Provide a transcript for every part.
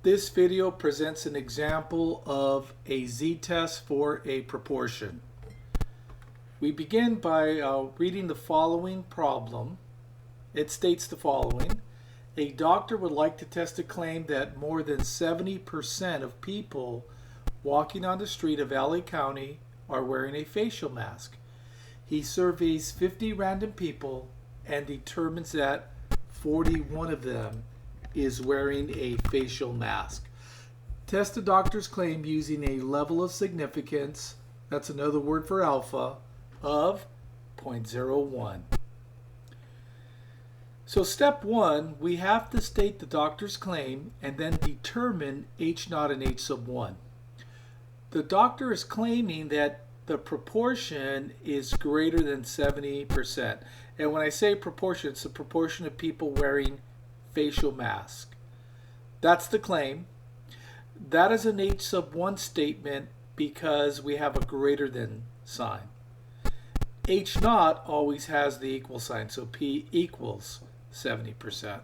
This video presents an example of a z-test for a proportion. We begin by reading the following problem. It states the following. A doctor would like to test a claim that more than 70% of people walking on the street of LA County are wearing a facial mask. He surveys 50 random people and determines that 41 of them is wearing a facial mask. Test the doctor's claim using a level of significance, that's another word for alpha, of 0.01. So step one, we have to state the doctor's claim and then determine H0 and H sub 1. The doctor is claiming that the proportion is greater than 70%. And when I say proportion, it's the proportion of people wearing facial mask. That's the claim. That is an H sub 1 statement because we have a greater than sign. H0 always has the equal sign, so P equals 70%.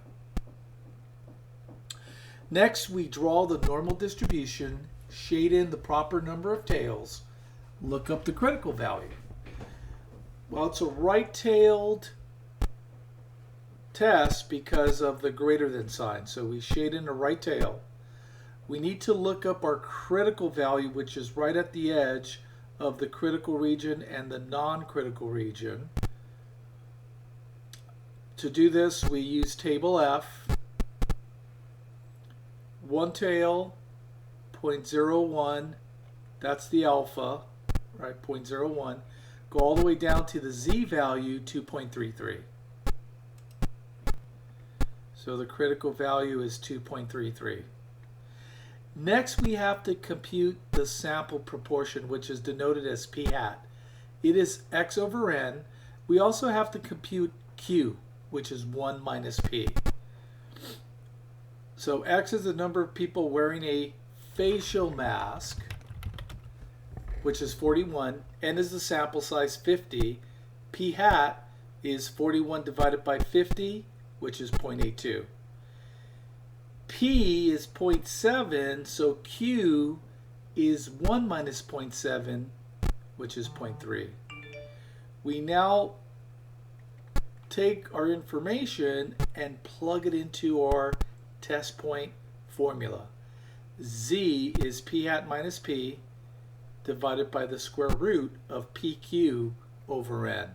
Next, we draw the normal distribution, shade in the proper number of tails, look up the critical value. Well, it's a right-tailed test because of the greater than sign. So we shade in the right tail. We need to look up our critical value, which is right at the edge of the critical region and the non-critical region. To do this, we use table F. One tail, 0.01, that's the alpha, right, 0.01. Go all the way down to the Z value, 2.33. So the critical value is 2.33. Next, we have to compute the sample proportion, which is denoted as P hat. It is X over N. We also have to compute Q, which is 1 minus P. So X is the number of people wearing a facial mask, which is 41. N is the sample size, 50. P hat is 41 divided by 50, which is 0.82. P is 0.7, so Q is 1 minus 0.7, which is 0.3. We now take our information and plug it into our test point formula. Z is P hat minus P divided by the square root of PQ over N.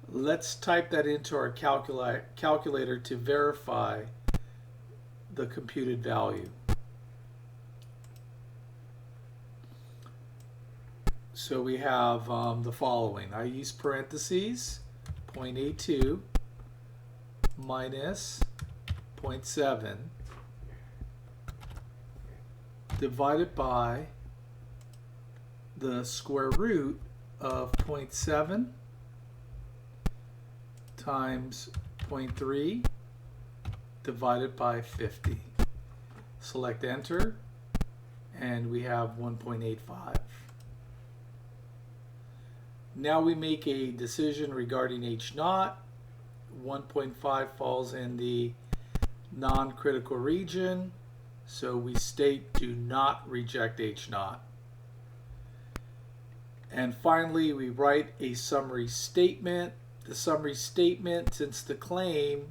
Let's type that into our calculator to verify the computed value. So we have the following. I use parentheses, 0.82 minus 0.7 divided by the square root of 0.7 times 0.3 divided by 50. Select enter and we have 1.85. Now we make a decision regarding H0. 1.5 falls in the non-critical region, so we state do not reject H0. And finally we write a summary statement. The summary statement, since the claim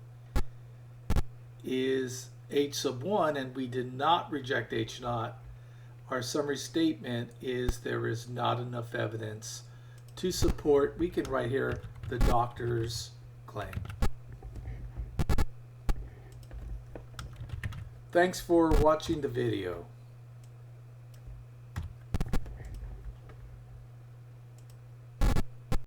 is H sub 1 and we did not reject H0, our summary statement is there is not enough evidence to support, we can write here, the doctor's claim. Thanks for watching the video.